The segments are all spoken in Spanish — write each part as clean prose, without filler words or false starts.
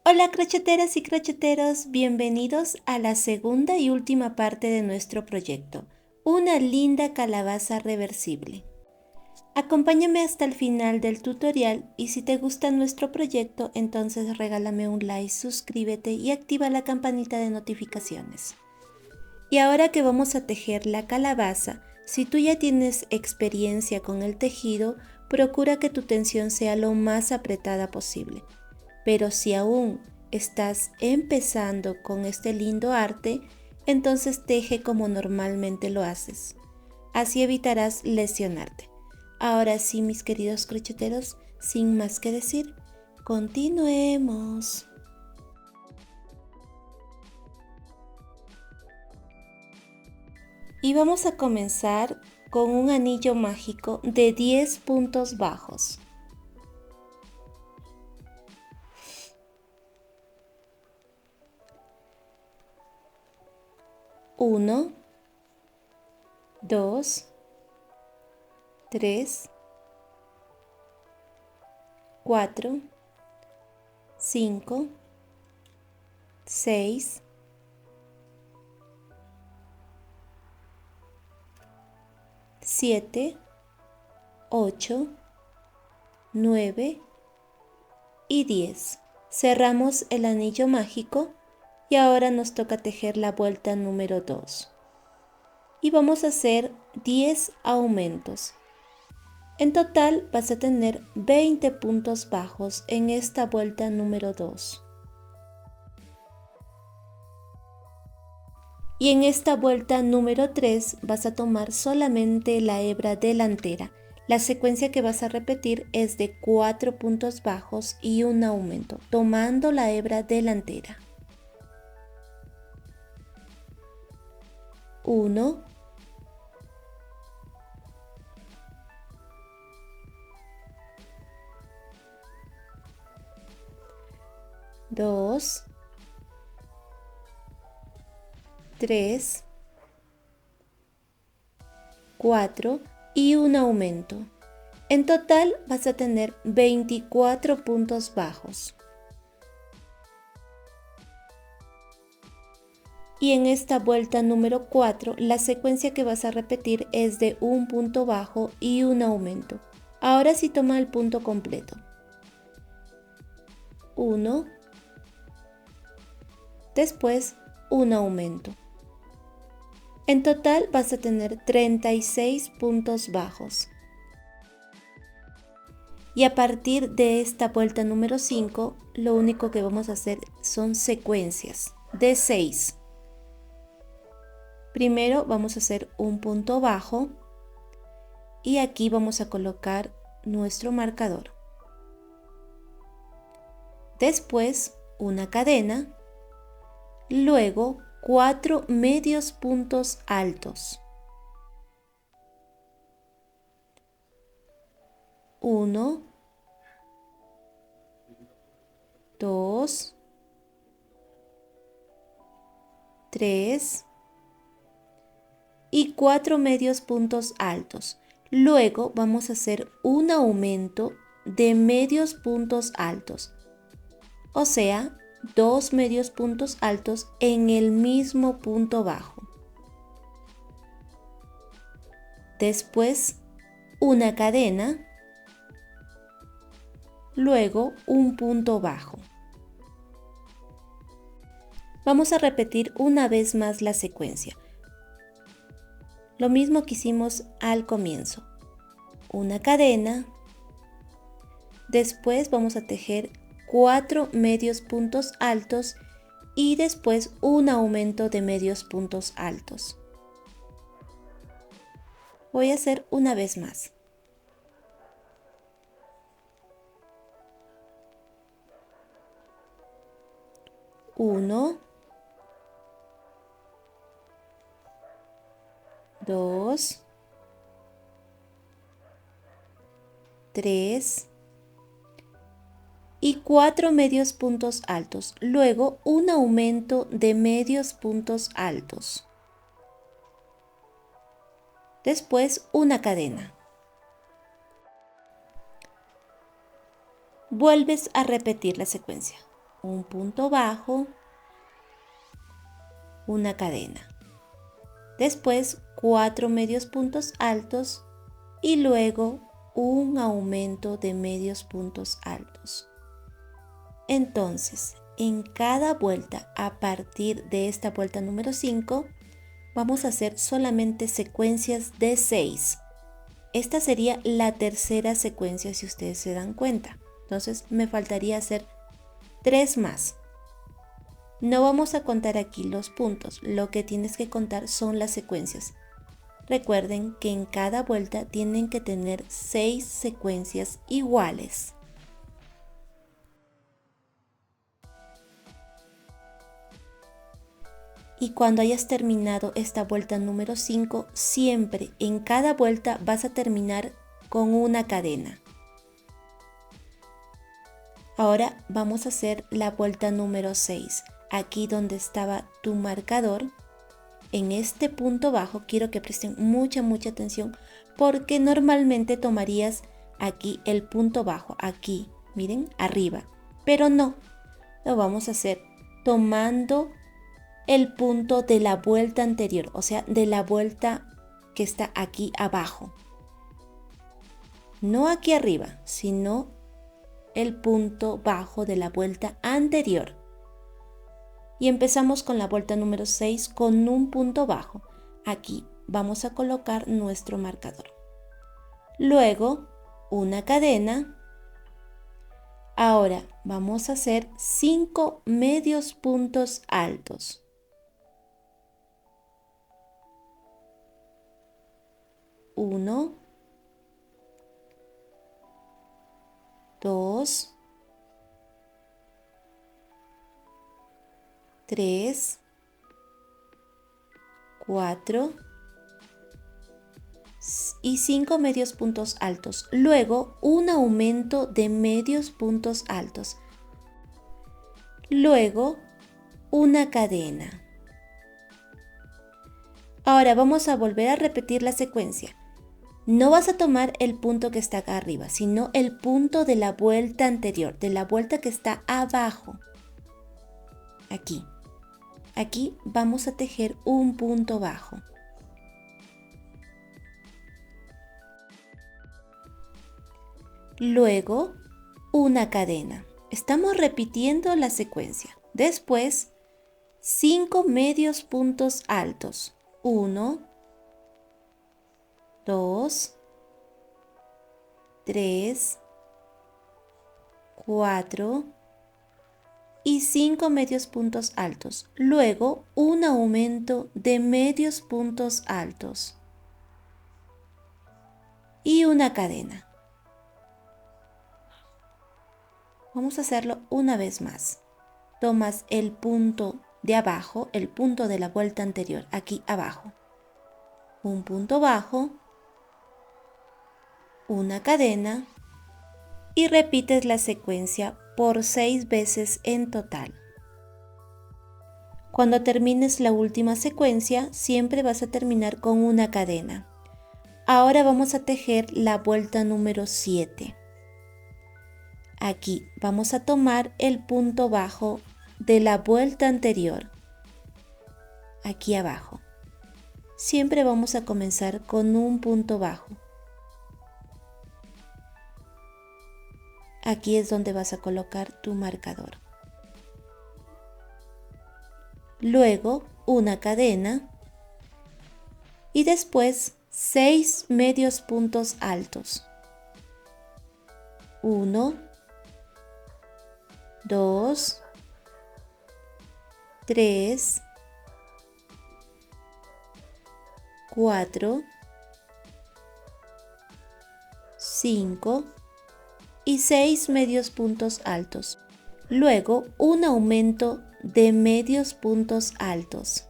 Hola crocheteras y crocheteros, bienvenidos a la segunda y última parte de nuestro proyecto, una linda calabaza reversible. Acompáñame hasta el final del tutorial y si te gusta nuestro proyecto, entonces regálame un like, suscríbete y activa la campanita de notificaciones. Y ahora que vamos a tejer la calabaza, si tú ya tienes experiencia con el tejido, procura que tu tensión sea lo más apretada posible. Pero si aún estás empezando con este lindo arte, entonces teje como normalmente lo haces. Así evitarás lesionarte. Ahora sí, mis queridos crocheteros, sin más que decir, continuemos. Y vamos a comenzar con un anillo mágico de 10 puntos bajos. 1, 2, 3, 4, 5, 6, 7, 8, 9 y 10. Cerramos el anillo mágico y ahora nos toca tejer la vuelta número 2. Y vamos a hacer 10 aumentos. En total vas a tener 20 puntos bajos en esta vuelta número 2. Y en esta vuelta número 3 vas a tomar solamente la hebra delantera. La secuencia que vas a repetir es de 4 puntos bajos y un aumento, tomando la hebra delantera. 1, 2, 3, 4 y un aumento. En total vas a tener 24 puntos bajos. Y en esta vuelta número 4, la secuencia que vas a repetir es de un punto bajo y un aumento. Ahora sí toma el punto completo. 1, después un aumento. En total vas a tener 36 puntos bajos. Y a partir de esta vuelta número 5, lo único que vamos a hacer son secuencias de 6. Primero vamos a hacer un punto bajo y aquí vamos a colocar nuestro marcador. Después una cadena, luego 4 medios puntos altos. 1, 2, 3 y 4 medios puntos altos. Luego vamos a hacer un aumento de medios puntos altos, o sea, 2 medios puntos altos en el mismo punto bajo. Después una cadena, luego un punto bajo. Vamos a repetir una vez más la secuencia. Lo mismo que hicimos al comienzo. Una cadena, después vamos a tejer 4 medios puntos altos y después un aumento de medios puntos altos. Voy a hacer una vez más. 1, 2, 3 y 4 medios puntos altos. Luego un aumento de medios puntos altos. Después una cadena. Vuelves a repetir la secuencia. un punto bajo, una cadena. Después 4 medios puntos altos y luego un aumento de medios puntos altos. Entonces, en cada vuelta, a partir de esta vuelta número 5, vamos a hacer solamente secuencias de 6. Esta sería la tercera secuencia si ustedes se dan cuenta. Entonces me faltaría hacer 3 más. No vamos a contar aquí los puntos, lo que tienes que contar son las secuencias. Recuerden que en cada vuelta tienen que tener 6 secuencias iguales. Y cuando hayas terminado esta vuelta número 5, siempre en cada vuelta vas a terminar con una cadena. Ahora vamos a hacer la vuelta número 6. Aquí donde estaba tu marcador, en este punto bajo, quiero que presten mucha atención porque normalmente tomarías aquí el punto bajo, aquí, miren, arriba. Pero no, lo vamos a hacer tomando el punto de la vuelta anterior, o sea, de la vuelta que está aquí abajo. No aquí arriba, sino el punto bajo de la vuelta anterior. Y empezamos con la vuelta número 6 con un punto bajo. Aquí vamos a colocar nuestro marcador. Luego, una cadena. Ahora vamos a hacer 5 medios puntos altos. 1, 2, 3, 4 y 5 medios puntos altos. Luego un aumento de medios puntos altos. Luego una cadena. Ahora vamos a volver a repetir la secuencia. No vas a tomar el punto que está acá arriba, sino el punto de la vuelta anterior, de la vuelta que está abajo. Aquí. Aquí vamos a tejer un punto bajo. Luego, una cadena. Estamos repitiendo la secuencia. Después, 5 medios puntos altos. 1, 2, 3, 4 y 5 medios puntos altos. Luego un aumento de medios puntos altos y una cadena. Vamos a hacerlo una vez más. Tomas el punto de abajo, el punto de la vuelta anterior, aquí abajo. Un punto bajo, una cadena y repites la secuencia por 6 veces en total. Cuando termines la última secuencia, siempre vas a terminar con una cadena. Ahora vamos a tejer la vuelta número 7. Aquí vamos a tomar el punto bajo de la vuelta anterior, aquí abajo. Siempre vamos a comenzar con un punto bajo. Aquí es donde vas a colocar tu marcador. Luego una cadena y después 6 medios puntos altos. 1, 2, 3, 4, 5 y 6 medios puntos altos. Luego un aumento de medios puntos altos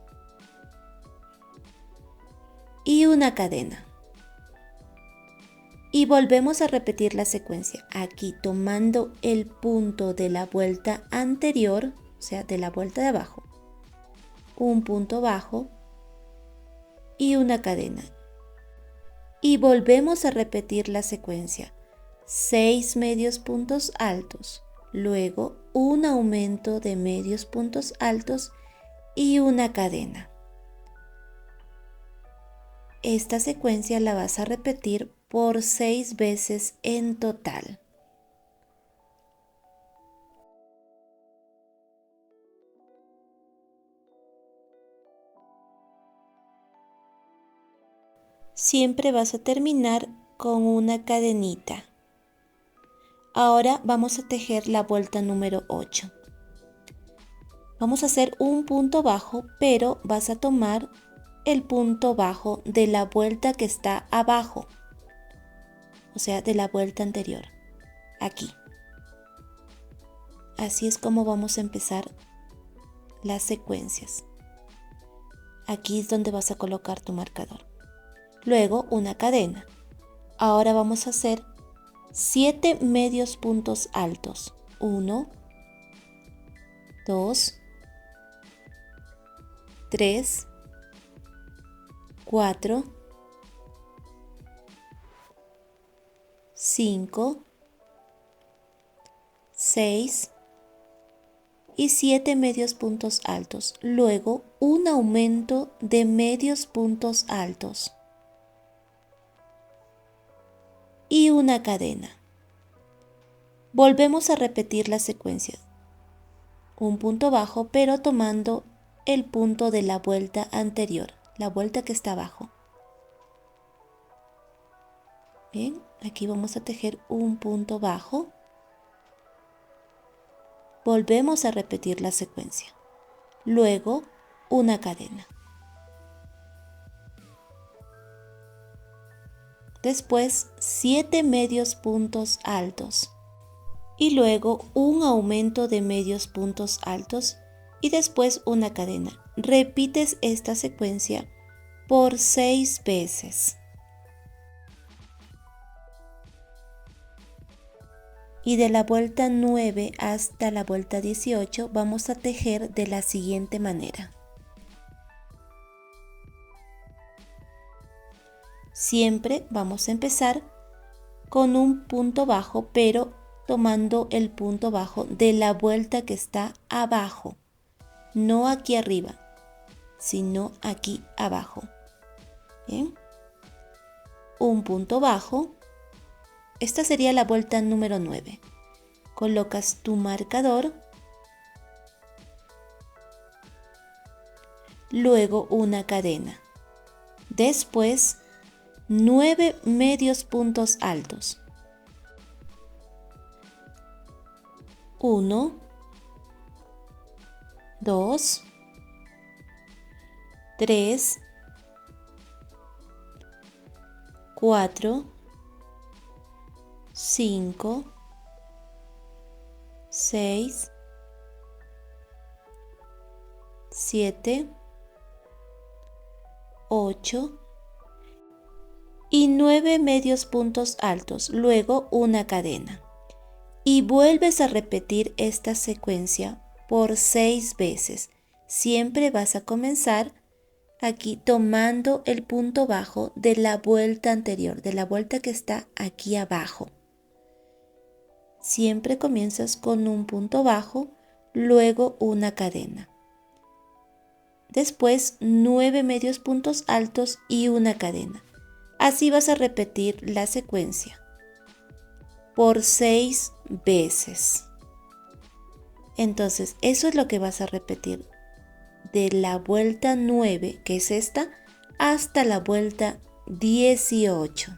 y una cadena. Y volvemos a repetir la secuencia, aquí tomando el punto de la vuelta anterior, o sea, de la vuelta de abajo, un punto bajo y una cadena. Y volvemos a repetir la secuencia, 6 medios puntos altos, luego un aumento de medios puntos altos y una cadena. Esta secuencia la vas a repetir por 6 veces en total. Siempre vas a terminar con una cadenita. Ahora vamos a tejer la vuelta número 8. Vamos a hacer un punto bajo, pero vas a tomar el punto bajo de la vuelta que está abajo, o sea, de la vuelta anterior, aquí. Así es como vamos a empezar las secuencias. Aquí es donde vas a colocar tu marcador. Luego una cadena. Ahora vamos a hacer 7 medios puntos altos. 1, 2, 3, 4, 5, 6 y 7 medios puntos altos. Luego un aumento de medios puntos altos y una cadena. Volvemos a repetir la secuencia. Un punto bajo, pero tomando el punto de la vuelta anterior, la vuelta que está abajo. Bien, aquí vamos a tejer un punto bajo. Volvemos a repetir la secuencia. Luego, una cadena. Después, 7 medios puntos altos. Y luego un aumento de medios puntos altos y después una cadena. Repites esta secuencia por 6 veces. Y de la vuelta 9 hasta la vuelta 18 vamos a tejer de la siguiente manera. Siempre vamos a empezar con un punto bajo, pero tomando el punto bajo de la vuelta que está abajo. No aquí arriba, sino aquí abajo. Bien. Un punto bajo. Esta sería la vuelta número 9. Colocas tu marcador. Luego una cadena. Después 9 medios puntos altos. 1, 2, 3, 4, 5, 6, 7, 8 y 9 medios puntos altos, luego una cadena. Y vuelves a repetir esta secuencia por 6 veces. Siempre vas a comenzar aquí tomando el punto bajo de la vuelta anterior, de la vuelta que está aquí abajo. Siempre comienzas con un punto bajo, luego una cadena. Después 9 medios puntos altos y una cadena. Así vas a repetir la secuencia por 6 veces. Entonces, eso es lo que vas a repetir de la vuelta 9, que es esta, hasta la vuelta 18.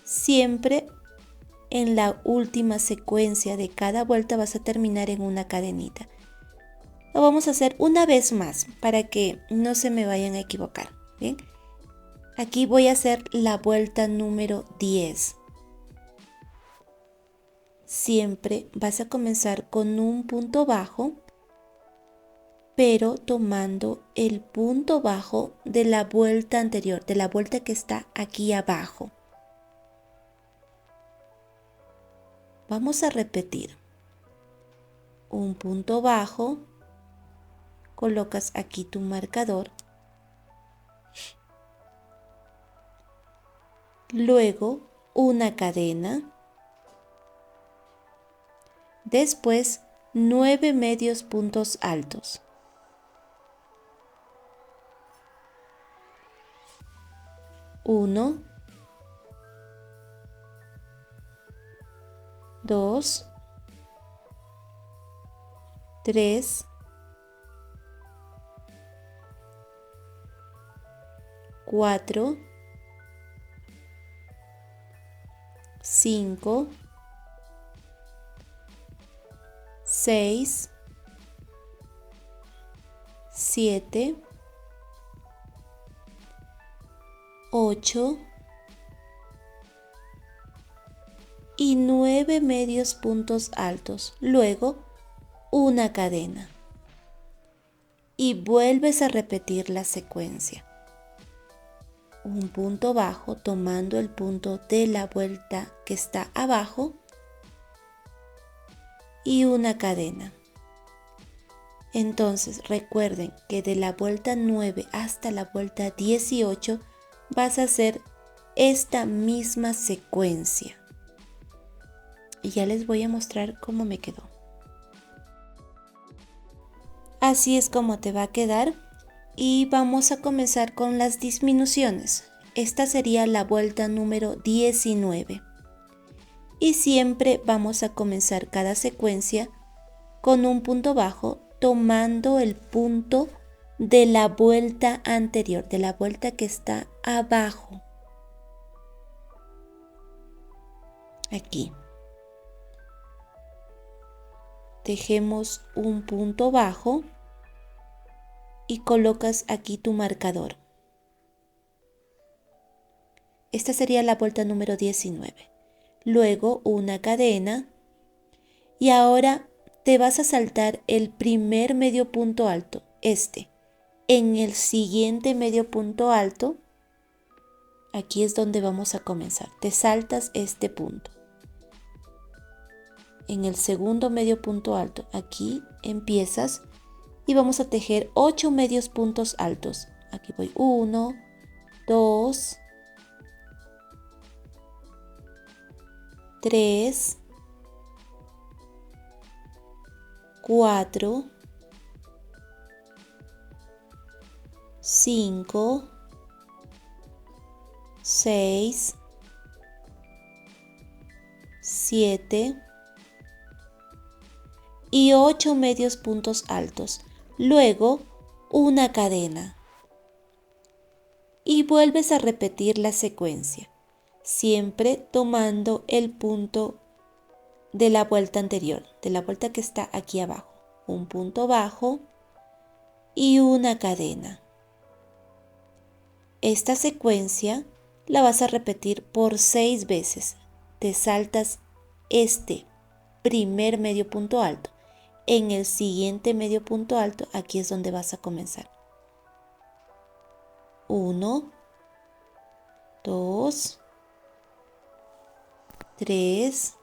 Siempre en la última secuencia de cada vuelta vas a terminar en una cadenita. Lo vamos a hacer una vez más para que no se me vayan a equivocar. Bien, aquí voy a hacer la vuelta número 10. Siempre vas a comenzar con un punto bajo, pero tomando el punto bajo de la vuelta anterior, de la vuelta que está aquí abajo. Vamos a repetir. Un punto bajo. Colocas aquí tu marcador. luego una cadena, después 9 medios puntos altos. 1, 2, 3, 4, 5, 6, 7, 8 y 9 medios puntos altos, luego una cadena y vuelves a repetir la secuencia. Un punto bajo tomando el punto de la vuelta que está abajo y una cadena. Entonces recuerden que de la vuelta 9 hasta la vuelta 18 vas a hacer esta misma secuencia. Y ya les voy a mostrar cómo me quedó. Así es como te va a quedar. Y vamos a comenzar con las disminuciones. Esta sería la vuelta número 19. Y siempre vamos a comenzar cada secuencia con un punto bajo, tomando el punto de la vuelta anterior, de la vuelta que está abajo. Aquí. Tejemos un punto bajo y colocas aquí tu marcador. Esta sería la vuelta número 19. Luego una cadena y ahora te vas a saltar el primer medio punto alto, este. En el siguiente medio punto alto, aquí es donde vamos a comenzar. Te saltas este punto. En el segundo medio punto alto, aquí empiezas y vamos a tejer 8 medios puntos altos. Aquí voy 1, 2, 3, 4, 5, 6, 7 y 8 medios puntos altos. Luego una cadena. Y vuelves a repetir la secuencia, siempre tomando el punto de la vuelta anterior, de la vuelta que está aquí abajo. Un punto bajo y una cadena. Esta secuencia la vas a repetir por 6 veces. Te saltas este primer medio punto alto. En el siguiente medio punto alto, aquí es donde vas a comenzar. 1, 2, 3,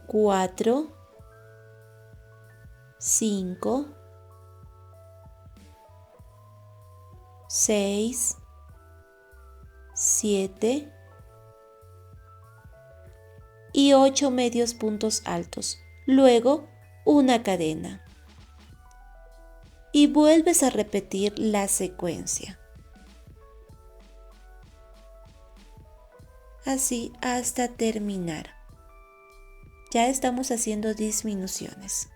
4, 5, 6, 7 y 8 medios puntos altos. Luego una cadena. Y vuelves a repetir la secuencia. Así hasta terminar. Ya estamos haciendo disminuciones.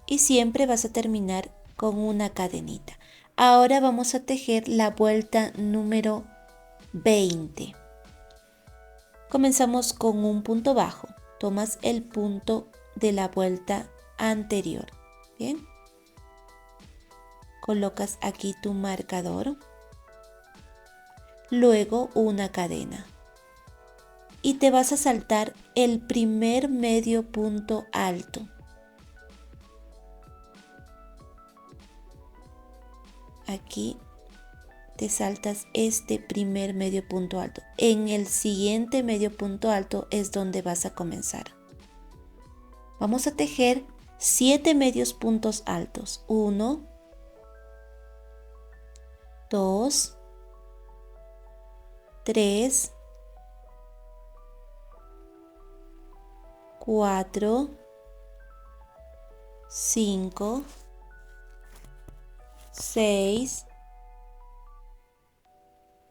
Y siempre vas a terminar con una cadenita. Ahora vamos a tejer la vuelta número 20. Comenzamos con un punto bajo. Tomas el punto de la vuelta anterior. Bien. Colocas aquí tu marcador. Luego una cadena. Y te vas a saltar el primer medio punto alto. Aquí te saltas este primer medio punto alto. En el siguiente medio punto alto es donde vas a comenzar. Vamos a tejer 7 medios puntos altos. 1, 2, 3, 4, 5, 6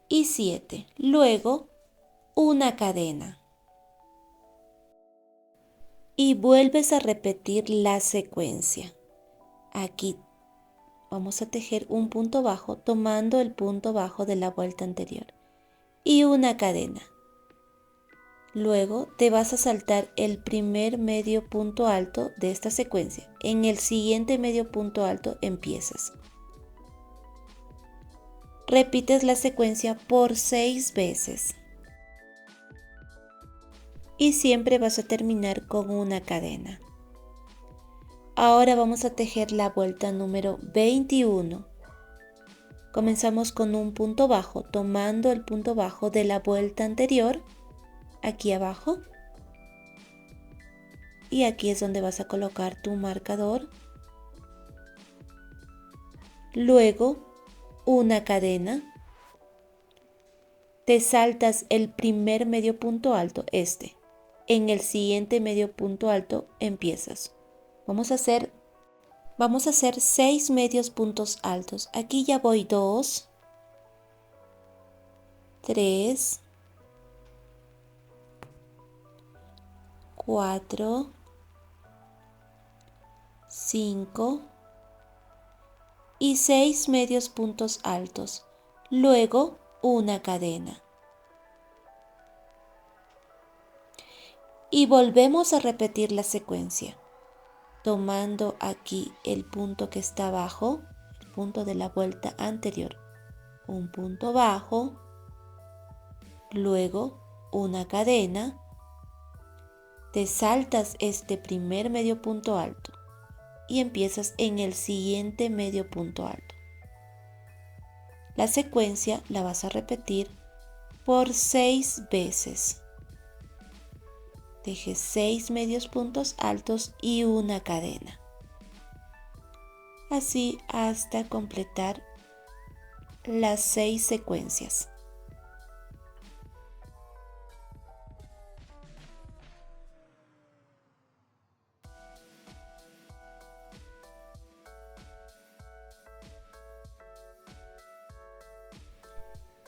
y 7. Luego, una cadena. Y vuelves a repetir la secuencia. Aquí vamos a tejer un punto bajo tomando el punto bajo de la vuelta anterior y una cadena. Luego te vas a saltar el primer medio punto alto de esta secuencia. En el siguiente medio punto alto empiezas. Repites la secuencia por 6 veces. Y siempre vas a terminar con una cadena. Ahora vamos a tejer la vuelta número 21. Comenzamos con un punto bajo, tomando el punto bajo de la vuelta anterior, aquí abajo. Y aquí es donde vas a colocar tu marcador. Luego, una cadena. Te saltas el primer medio punto alto, este. En el siguiente medio punto alto empiezas. Vamos a hacer 6 medios puntos altos. Aquí ya voy 2, 3, 4, 5 y 6 medios puntos altos. Luego una cadena. Y volvemos a repetir la secuencia, tomando aquí el punto que está abajo, el punto de la vuelta anterior, un punto bajo, luego una cadena, te saltas este primer medio punto alto y empiezas en el siguiente medio punto alto. La secuencia la vas a repetir por 6 veces. Tejes 6 medios puntos altos y una cadena. Así hasta completar las 6 secuencias.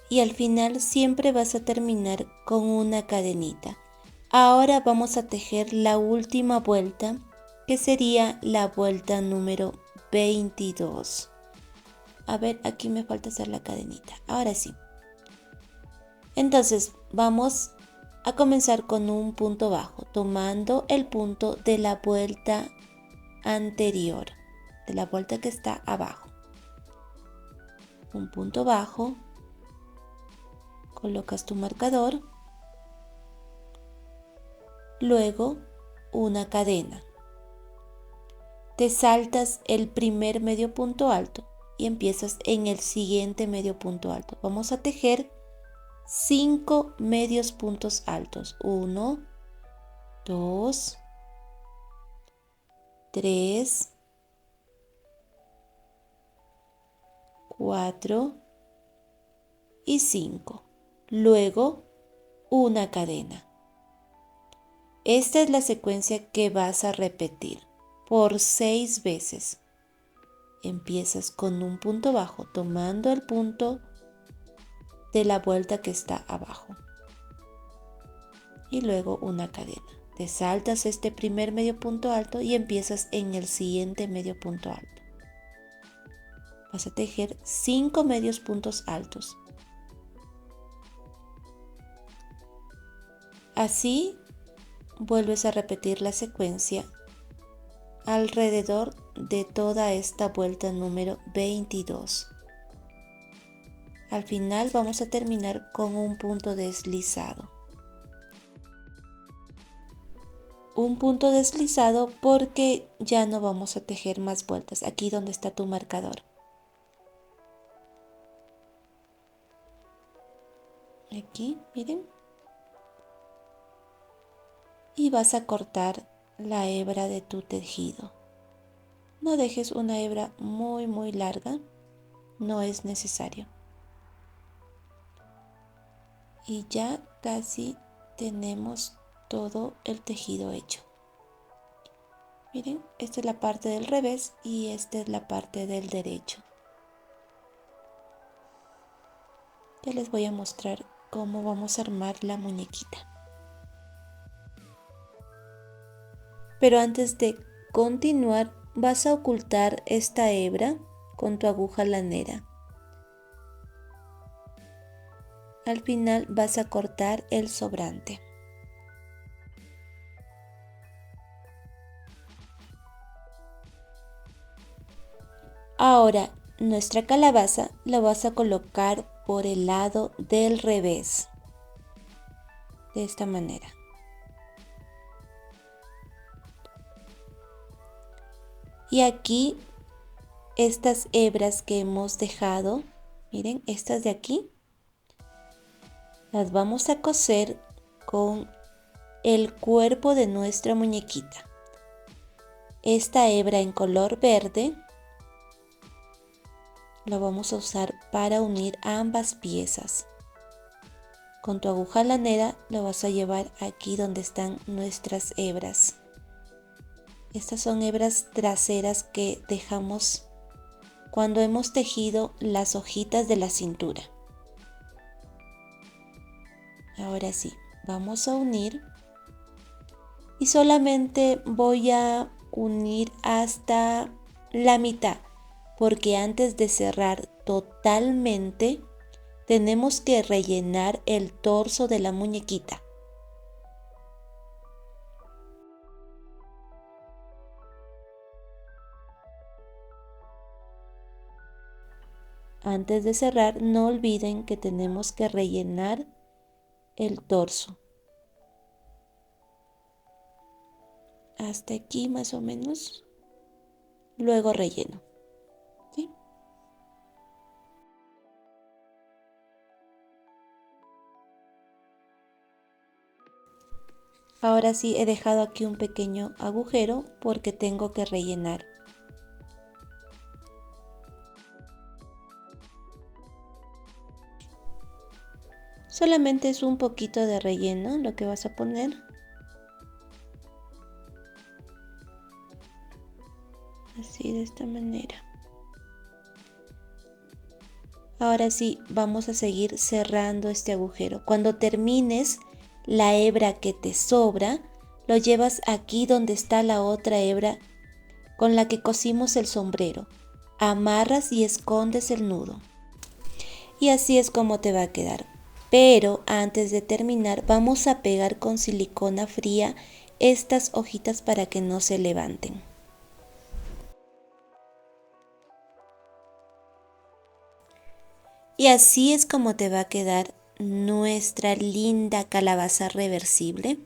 Y al final siempre vas a terminar con una cadenita. Ahora vamos a tejer la última vuelta, que sería la vuelta número 22. A ver, aquí me falta hacer la cadenita. Ahora sí. Entonces vamos a comenzar con un punto bajo, tomando el punto de la vuelta anterior, de la vuelta que está abajo. Un punto bajo, colocas tu marcador, luego una cadena. Te saltas el primer medio punto alto y empiezas en el siguiente medio punto alto. Vamos a tejer 5 medios puntos altos. 1, 2, 3, 4 y 5. Luego una cadena. Esta es la secuencia que vas a repetir por 6 veces. Empiezas con un punto bajo, tomando el punto de la vuelta que está abajo. Y luego una cadena. Te saltas este primer medio punto alto y empiezas en el siguiente medio punto alto. Vas a tejer 5 medios puntos altos. Así vuelves a repetir la secuencia alrededor de toda esta vuelta número 22. Al final vamos a terminar con un punto deslizado. Un punto deslizado porque ya no vamos a tejer más vueltas. Aquí donde está tu marcador. Aquí, miren. Y vas a cortar la hebra de tu tejido. No dejes una hebra muy larga, no es necesario. Y ya casi tenemos todo el tejido hecho. Miren, esta es la parte del revés y esta es la parte del derecho. Ya les voy a mostrar cómo vamos a armar la muñequita. Pero antes de continuar, vas a ocultar esta hebra con tu aguja lanera. Al final vas a cortar el sobrante. Ahora, nuestra calabaza la vas a colocar por el lado del revés. De esta manera. Y aquí, estas hebras que hemos dejado, miren, estas de aquí, las vamos a coser con el cuerpo de nuestra muñequita. Esta hebra en color verde la vamos a usar para unir ambas piezas. Con tu aguja lanera lo vas a llevar aquí donde están nuestras hebras. Estas son hebras traseras que dejamos cuando hemos tejido las hojitas de la cintura. Ahora sí, vamos a unir y solamente voy a unir hasta la mitad, porque antes de cerrar totalmente tenemos que rellenar el torso de la muñequita. Antes de cerrar, no olviden que tenemos que rellenar el torso. Hasta aquí más o menos. Luego relleno. ¿Sí? Ahora sí he dejado aquí un pequeño agujero porque tengo que rellenar. Solamente es un poquito de relleno lo que vas a poner. Así, de esta manera. Ahora sí, vamos a seguir cerrando este agujero. Cuando termines la hebra que te sobra, lo llevas aquí donde está la otra hebra con la que cosimos el sombrero. Amarras y escondes el nudo. Y así es como te va a quedar. Pero antes de terminar vamos a pegar con silicona fría estas hojitas para que no se levanten. Y así es como te va a quedar nuestra linda calabaza reversible.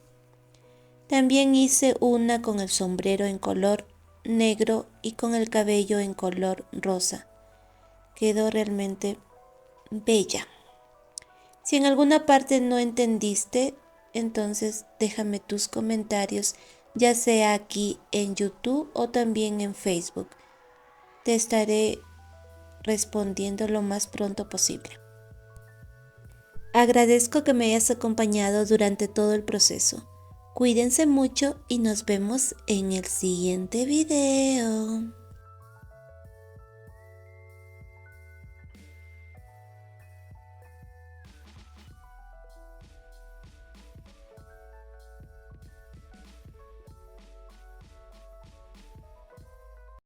También hice una con el sombrero en color negro y con el cabello en color rosa. Quedó realmente bella. Si en alguna parte no entendiste, entonces déjame tus comentarios, ya sea aquí en YouTube o también en Facebook. Te estaré respondiendo lo más pronto posible. Agradezco que me hayas acompañado durante todo el proceso. Cuídense mucho y nos vemos en el siguiente video.